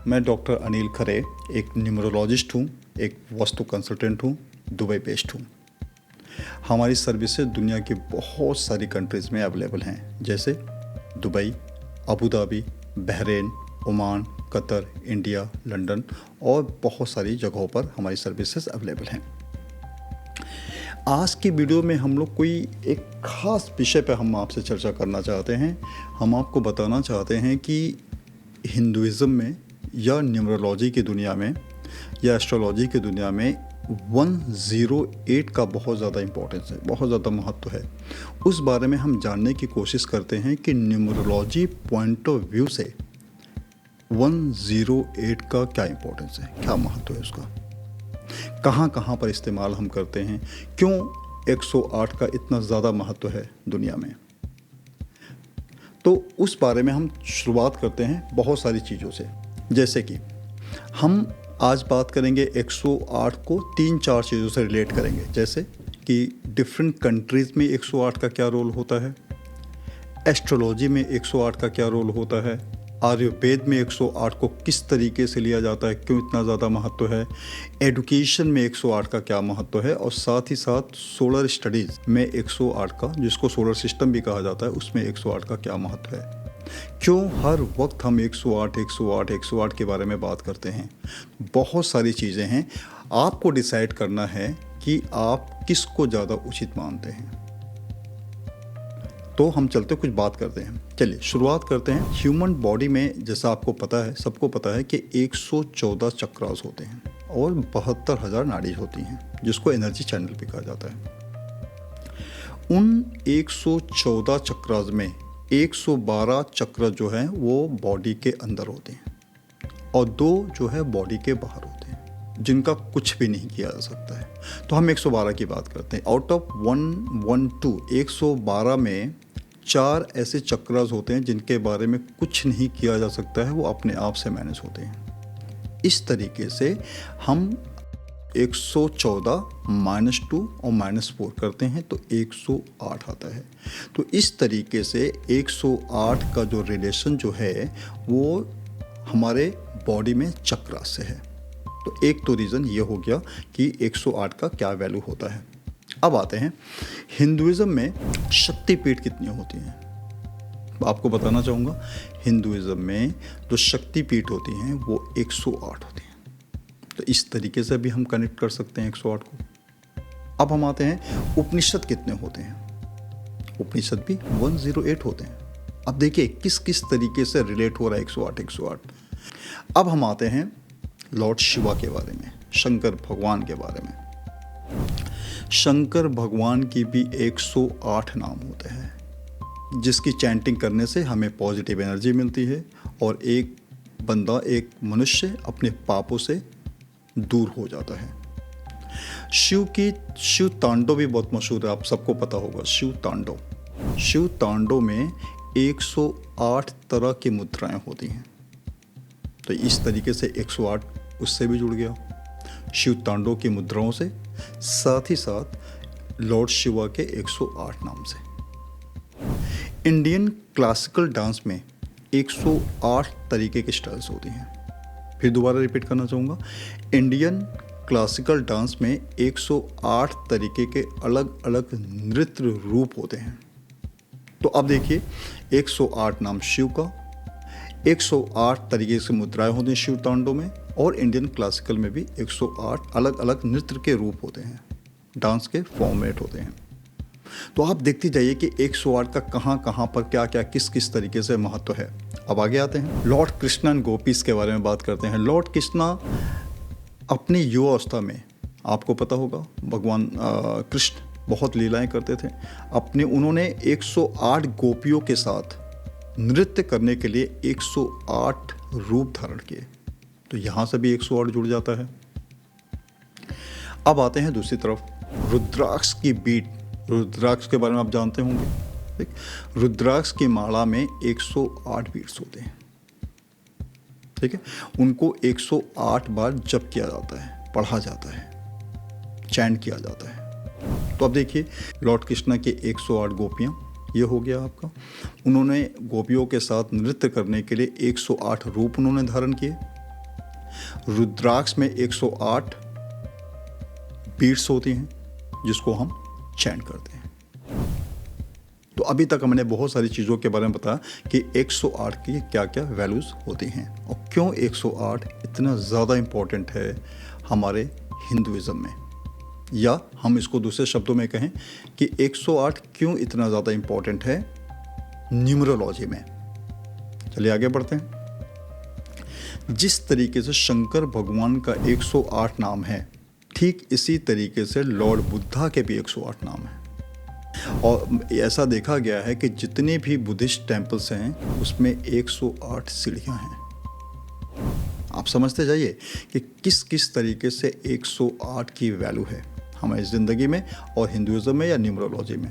मैं डॉक्टर अनिल खरे एक न्यूमरोलॉजिस्ट हूँ, एक वास्तु कंसल्टेंट हूँ, दुबई बेस्ड हूँ। हमारी सर्विसेज दुनिया की बहुत सारी कंट्रीज़ में अवेलेबल हैं, जैसे Dubai, Abu Dhabi, Bahrain, Oman, Qatar, India, London और बहुत सारी जगहों पर हमारी सर्विसेज अवेलेबल हैं। आज की वीडियो में हम लोग कोई एक ख़ास विषय पर हम आपसे चर्चा करना चाहते हैं। हम आपको बताना चाहते हैं कि हिंदुइज़्म में या न्यूमरोलॉजी की दुनिया में या एस्ट्रोलॉजी की दुनिया में 108 का बहुत ज़्यादा इम्पोर्टेंस है, बहुत ज़्यादा महत्व है। उस बारे में हम जानने की कोशिश करते हैं कि न्यूमरोलॉजी पॉइंट ऑफ व्यू से 108 का क्या इम्पोर्टेंस है, क्या महत्व है उसका, कहाँ कहाँ पर इस्तेमाल हम करते हैं, क्यों 108 का इतना ज़्यादा महत्व है दुनिया में। तो उस बारे में हम शुरुआत करते हैं बहुत सारी चीज़ों से। जैसे कि हम आज बात करेंगे 108 को 3-4 चीज़ों से रिलेट करेंगे, जैसे कि डिफरेंट कंट्रीज़ में 108 का क्या रोल होता है, एस्ट्रोलॉजी में 108 का क्या रोल होता है, आयुर्वेद में 108 को किस तरीके से लिया जाता है, क्यों इतना ज़्यादा महत्व है, एडुकेशन में 108 का क्या महत्व है, और साथ ही साथ सोलर स्टडीज़ में 108 का, जिसको सोलर सिस्टम भी कहा जाता है, उसमें 108 का क्या महत्व है, क्यों हर वक्त हम 108 के बारे में बात करते हैं। बहुत सारी चीज़ें हैं, आपको डिसाइड करना है कि आप किसको ज़्यादा उचित मानते हैं। तो हम चलते कुछ बात करते हैं। चलिए शुरुआत करते हैं। ह्यूमन बॉडी में जैसा आपको पता है, सबको पता है कि 114 चक्रास होते हैं और 72,000 नाड़ी होती हैं, जिसको एनर्जी चैनल भी कहा जाता है। उन 114 चक्रास में 112 चक्र जो हैं वो बॉडी के अंदर होते हैं और 2 जो है बॉडी के बाहर होते हैं, जिनका कुछ भी नहीं किया जा सकता है। तो हम 112 की बात करते हैं। आउट ऑफ 112 में 4 ऐसे चक्रास होते हैं जिनके बारे में कुछ नहीं किया जा सकता है, वो अपने आप से मैनेज होते हैं। इस तरीके से हम 114 -2 और -4 करते हैं तो 108 आता है। तो इस तरीके से 108 का जो रिलेशन जो है वो हमारे बॉडी में चक्र से है। तो एक तो रीज़न ये हो गया कि 108 का क्या वैल्यू होता है। अब आते हैं हिंदुइज़्म में शक्तिपीठ कितनी होती हैं। आपको बताना चाहूँगा, हिंदुइज़्म में जो शक्तिपीठ होती हैं वो 108 होती हैं। तो इस तरीके से भी हम कनेक्ट कर सकते हैं 108 को। अब हम आते हैं उपनिषद कितने होते हैं। उपनिषद भी 108 होते हैं। अब देखिए किस किस तरीके से रिलेट हो रहा है 108। अब हम आते हैं लॉर्ड शिवा के बारे में, शंकर भगवान के बारे में। शंकर भगवान की भी 108 नाम होते हैं, जिसकी चैंटिंग करने से हमें पॉजिटिव एनर्जी मिलती है और एक बंदा, एक मनुष्य अपने पापों से दूर हो जाता है। शिव तांडव भी बहुत मशहूर है, आप सबको पता होगा। शिव तांडव में 108 तरह की मुद्राएं होती हैं। तो इस तरीके से 108 उससे भी जुड़ गया, शिव तांडव की मुद्राओं से, साथ ही साथ लॉर्ड शिवा के 108 नाम से। इंडियन क्लासिकल डांस में 108 तरीके की स्टाइल्स होती हैं। फिर दोबारा रिपीट करना चाहूँगा, इंडियन क्लासिकल डांस में 108 तरीके के अलग अलग नृत्य रूप होते हैं। तो अब देखिए 108 नाम शिव का, 108 तरीके से मुद्राएं होती हैं शिव तांडव में, और इंडियन क्लासिकल में भी 108 अलग अलग नृत्य के रूप होते हैं, डांस के फॉर्मेट होते हैं। तो आप देखते जाइए कि 108 का कहाँ कहाँ पर क्या क्या किस किस तरीके से महत्व है। अब आगे आते हैं लॉर्ड कृष्णा एंड गोपीज के बारे में बात करते हैं। लॉर्ड कृष्णा अपनी युवावस्था में, आपको पता होगा, भगवान कृष्ण बहुत लीलाएं करते थे। उन्होंने 108 गोपियों के साथ नृत्य करने के लिए 108 रूप धारण किए। तो यहाँ से भी 108 जुड़ जाता है। अब आते हैं दूसरी तरफ, रुद्राक्ष की बीट। रुद्राक्ष के बारे में आप जानते होंगे, ठीक। रुद्राक्ष की माला में 108 बीट्स होते हैं, ठीक है। उनको 108 बार जप किया जाता है, पढ़ा जाता है, चैंट किया जाता है। तो अब देखिए लॉर्ड कृष्णा के 108 गोपियाँ, ये हो गया आपका। उन्होंने गोपियों के साथ नृत्य करने के लिए 108 रूप उन्होंने धारण किए। रुद्राक्ष में 108 बीट्स होती हैं जिसको हम चैंट करते हैं। तो अभी तक हमने बहुत सारी चीज़ों के बारे में बताया कि 108 की क्या क्या वैल्यूज़ होती हैं और क्यों 108 इतना ज़्यादा इम्पोर्टेंट है हमारे हिंदुइज़्म में, या हम इसको दूसरे शब्दों में कहें कि 108 क्यों इतना ज़्यादा इम्पोर्टेंट है न्यूमरोलॉजी में। चलिए आगे बढ़ते हैं। जिस तरीके से शंकर भगवान का 108 नाम है, ठीक इसी तरीके से लॉर्ड बुद्धा के भी 108 नाम हैं। और ऐसा देखा गया है कि जितने भी बुद्धिस्ट टेम्पल्स हैं उसमें 108 सीढ़ियाँ हैं। आप समझते जाइए कि किस किस तरीके से 108 की वैल्यू है हमारी ज़िंदगी में और हिंदुइज्म में या न्यूमरोलॉजी में।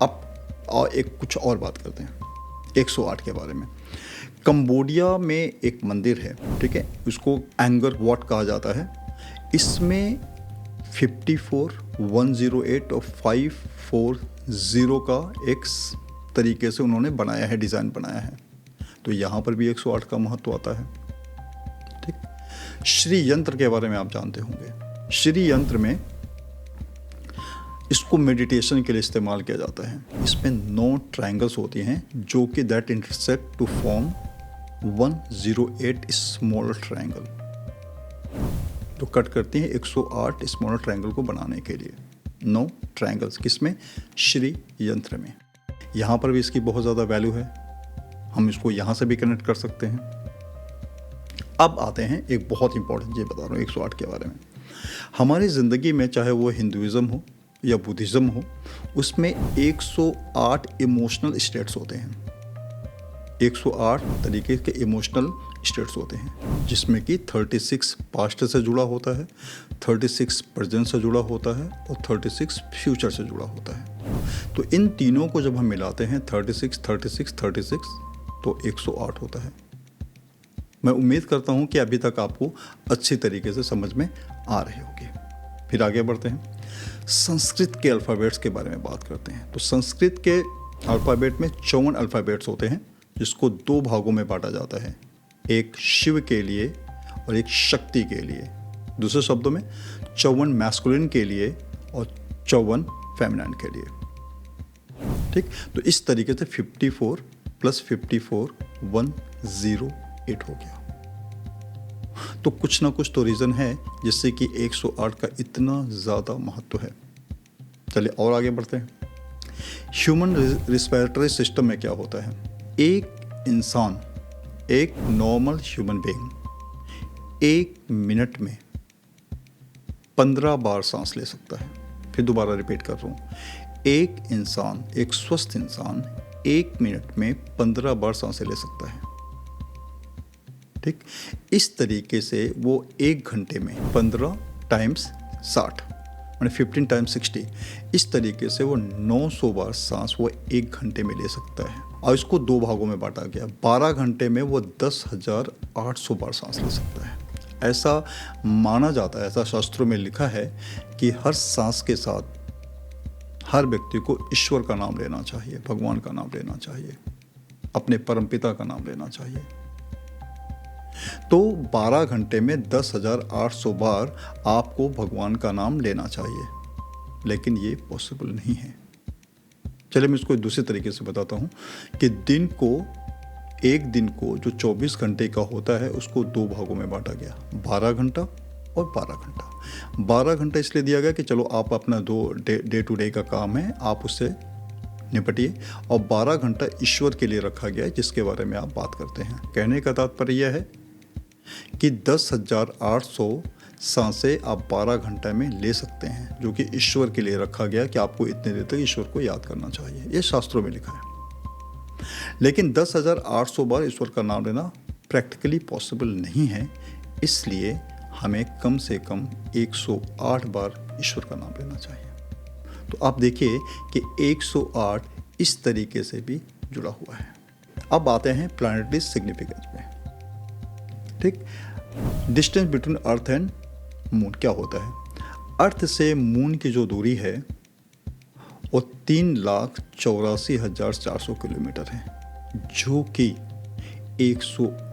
अब और एक कुछ और बात करते हैं 108 के बारे में। कंबोडिया में एक मंदिर है, ठीक है, उसको एंगर वॉट कहा जाता है। इसमें 54, 108 और 540 का एक तरीके से उन्होंने बनाया है, डिज़ाइन बनाया है। तो यहाँ पर भी 108 का महत्व आता है। ठीक। श्री यंत्र के बारे में आप जानते होंगे। श्री यंत्र में इसको मेडिटेशन के लिए इस्तेमाल किया जाता है। इसमें 9 ट्रायंगल्स होती हैं जो कि that intersect to form 108 small triangle. तो कट करती हैं 108 स्मॉल ट्रायंगल को बनाने के लिए। 9 ट्रायंगल्स किसमें? श्री यंत्र में। यहाँ पर भी इसकी बहुत ज़्यादा वैल्यू है, हम इसको यहाँ से भी कनेक्ट कर सकते हैं। अब आते हैं एक बहुत इंपॉर्टेंट चीज़ बता रहा हूँ 108 के बारे में। हमारी ज़िंदगी में चाहे वो हिंदुइज़्म हो या बुद्धिज़्म हो, उसमें 108 इमोशनल स्टेट्स होते हैं। 108 तरीके के इमोशनल स्टेट्स होते हैं जिसमें कि 36 पास्ट से जुड़ा होता है, 36 प्रेजेंट से जुड़ा होता है और 36 फ्यूचर से जुड़ा होता है। तो इन तीनों को जब हम मिलाते हैं 36, 36, 36 तो 108 होता है। मैं उम्मीद करता हूँ कि अभी तक आपको अच्छी तरीके से समझ में आ रही होगी। फिर आगे बढ़ते हैं, संस्कृत के अल्फ़ाबेट्स के बारे में बात करते हैं। तो संस्कृत के अल्फ़ाबेट में 54 अल्फ़ाबेट्स होते हैं जिसको 2 भागों में बांटा जाता है, एक शिव के लिए और एक शक्ति के लिए। दूसरे शब्दों में 54 मैस्कुलिन के लिए और 54 फेमिनिन के लिए। ठीक। तो इस तरीके से 54 + 54 108 हो गया। तो कुछ ना कुछ तो रीज़न है जिससे कि 108 का इतना ज़्यादा महत्व है। चलिए और आगे बढ़ते हैं। ह्यूमन रिस्पिरेटरी सिस्टम में क्या होता है? एक इंसान, एक नॉर्मल ह्यूमन बीइंग 1 मिनट में 15 बार सांस ले सकता है। फिर दोबारा रिपीट कर रहा हूँ, एक इंसान, एक स्वस्थ इंसान 1 मिनट में 15 बार सांसें ले सकता है। ठीक। इस तरीके से वो 1 घंटे में 15 × 60 यानी 15 × 60, इस तरीके से वो 900 बार सांस वो 1 घंटे में ले सकता है। और इसको 2 भागों में बांटा गया। 12 घंटे में वो 10,800 बार सांस ले सकता है। ऐसा माना जाता है, ऐसा शास्त्रों में लिखा है कि हर सांस के साथ हर व्यक्ति को ईश्वर का नाम लेना चाहिए, भगवान का नाम लेना चाहिए, अपने परमपिता का नाम लेना चाहिए। तो 12 घंटे में 10,800 बार आपको भगवान का नाम लेना चाहिए, लेकिन ये पॉसिबल नहीं है। चलिए मैं इसको दूसरे तरीके से बताता हूँ कि एक दिन को जो 24 घंटे का होता है उसको 2 भागों में बांटा गया, 12 घंटा और 12 घंटा। 12 घंटा इसलिए दिया गया कि चलो आप अपना डे टू डे का काम है आप उससे निपटिए, और 12 घंटा ईश्वर के लिए रखा गया है जिसके बारे में आप बात करते हैं। कहने का तात्पर्य यह है कि 10,800 सांसें आप 12 घंटे में ले सकते हैं, जो कि ईश्वर के लिए रखा गया कि आपको इतने देर तक ईश्वर को याद करना चाहिए। ये शास्त्रों में लिखा है। लेकिन 10,800 बार ईश्वर का नाम लेना प्रैक्टिकली पॉसिबल नहीं है, इसलिए हमें कम से कम 108 बार ईश्वर का नाम लेना चाहिए। तो आप देखिए कि 108 इस तरीके से भी जुड़ा हुआ है। अब आते हैं प्लैनेटरी सिग्निफिकेंस में। ठीक। Distance between earth and moon क्या होता है? अर्थ से मून की जो दूरी है वो 3,84,400 किलोमीटर है, जो कि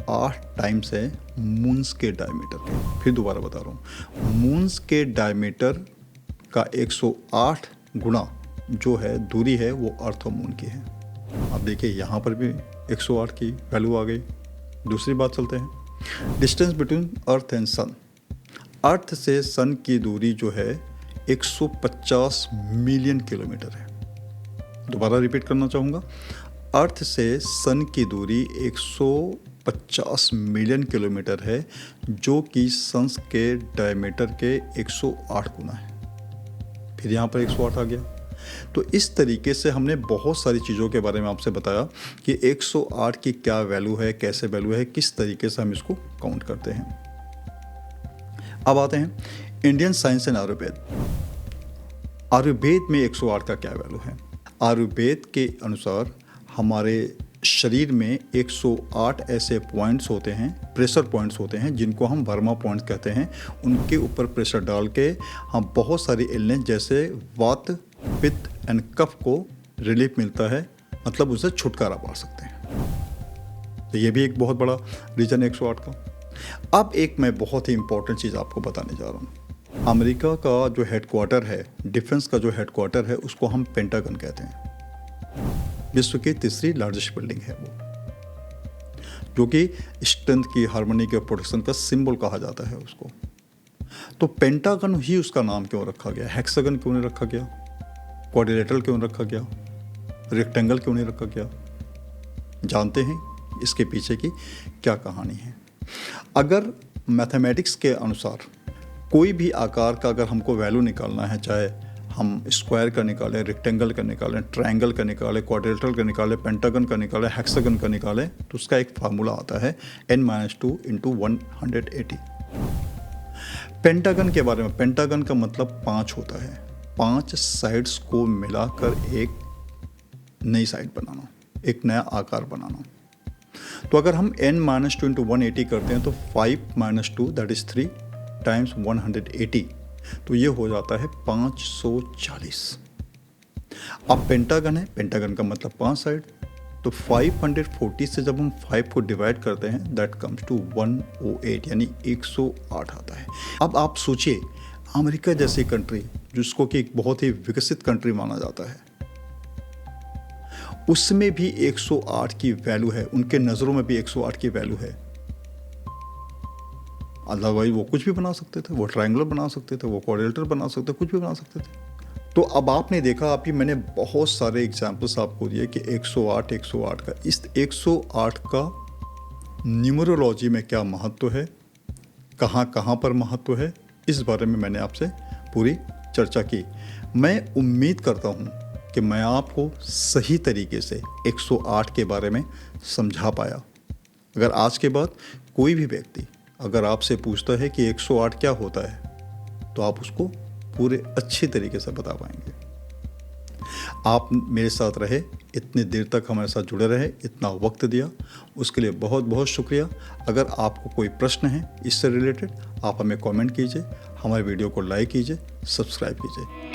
108 टाइम्स है मून्स के डायमीटर के। फिर दोबारा बता रहा हूँ, मून्स के डायमीटर का 108 गुना जो है दूरी है वो अर्थ और मून की है। अब देखिए यहाँ पर भी 108 की वैल्यू आ गई। दूसरी बात चलते हैं, डिस्टेंस बिटवीन अर्थ एंड सन। अर्थ से सन की दूरी जो है 150 मिलियन किलोमीटर है। दोबारा रिपीट करना चाहूँगा, अर्थ से सन की दूरी 150 मिलियन किलोमीटर है, जो कि सन के डायमीटर के 108 गुना है। फिर यहाँ पर 108 आ गया। तो इस तरीके से हमने बहुत सारी चीज़ों के बारे में आपसे बताया कि 108 की क्या वैल्यू है, कैसे वैल्यू है, किस तरीके से हम इसको काउंट करते हैं। अब आते हैं Indian science and Ayurveda. Ayurveda में 108 का क्या वैल्यू है। आयुर्वेद के अनुसार हमारे शरीर में 108 ऐसे पॉइंट्स होते हैं, प्रेशर पॉइंट्स होते हैं, जिनको हम वर्मा पॉइंट्स कहते हैं। उनके ऊपर प्रेशर डाल के हम बहुत सारी इलनेस जैसे वात, पित्त एंड कफ को रिलीफ मिलता है, मतलब उसे छुटकारा पा सकते हैं। तो ये भी एक बहुत बड़ा रीजन है 108 का। अब एक मैं बहुत ही इंपॉर्टेंट चीज़ आपको बताने जा रहा हूँ। अमेरिका का जो हेडक्वार्टर है, डिफेंस का जो हेडक्वार्टर है, उसको हम पेंटागन कहते हैं। विश्व की तीसरी लार्जेस्ट बिल्डिंग है वो, जो कि स्ट्रेंथ की, हार्मनी के, प्रोटेक्शन का सिंबल कहा जाता है उसको। तो पेंटागन ही उसका नाम क्यों रखा गया, हेक्सागन क्यों नहीं रखा गया, क्वाड्रिलेटरल क्यों रखा गया, रेक्टेंगल क्यों नहीं रखा गया? जानते हैं इसके पीछे की क्या कहानी है। अगर मैथमेटिक्स के अनुसार कोई भी आकार का अगर हमको वैल्यू निकालना है, चाहे हम स्क्वायर का निकालें, रेक्टेंगल का निकालें, ट्रायंगल का निकालें, क्वाड्रिलेटरल का निकालें, पेंटागन का निकालें, हेक्सागन का निकालें, तो उसका एक फार्मूला आता है n-2 × 180। पेंटागन के बारे में, पेंटागन का मतलब 5 होता है। 5 साइड्स को मिलाकर एक नई साइड बनाना, एक नया आकार बनाना। तो अगर हम n-2 × 180 करते हैं तो 5 - 2 दैट इज 3 टाइम्स 180, तो ये हो जाता है 540। अब पेंटागन है, पेंटागन का मतलब 5 साइड, तो 540 से जब हम 5 को डिवाइड करते हैं दैट कम्स टू 108, यानी 108 आता है। अब आप सोचिए, अमेरिका जैसी कंट्री जिसको कि एक बहुत ही विकसित कंट्री माना जाता है, उसमें भी 108 की वैल्यू है, उनके नज़रों में भी 108 की वैल्यू है। अदरवाइज वो कुछ भी बना सकते थे, वो ट्रायंगुलर बना सकते थे, वो क्वाड्रिलेटरल बना सकते थे, कुछ भी बना सकते थे। तो अब आपने देखा, अभी मैंने बहुत सारे एग्जाम्पल्स आपको दिए कि 108 का, इस 108 का न्यूमरोलॉजी में क्या महत्व है, कहाँ कहाँ पर महत्व है, इस बारे में मैंने आपसे पूरी चर्चा की। मैं उम्मीद करता हूँ कि मैं आपको सही तरीके से 108 के बारे में समझा पाया। अगर आज के बाद कोई भी व्यक्ति अगर आपसे पूछता है कि 108 क्या होता है, तो आप उसको पूरे अच्छी तरीके से बता पाएंगे। आप मेरे साथ रहे, इतनी देर तक हमारे साथ जुड़े रहे, इतना वक्त दिया, उसके लिए बहुत बहुत शुक्रिया। अगर आपको कोई प्रश्न है इससे रिलेटेड, आप हमें कमेंट कीजिए, हमारे वीडियो को लाइक कीजिए, सब्सक्राइब कीजिए।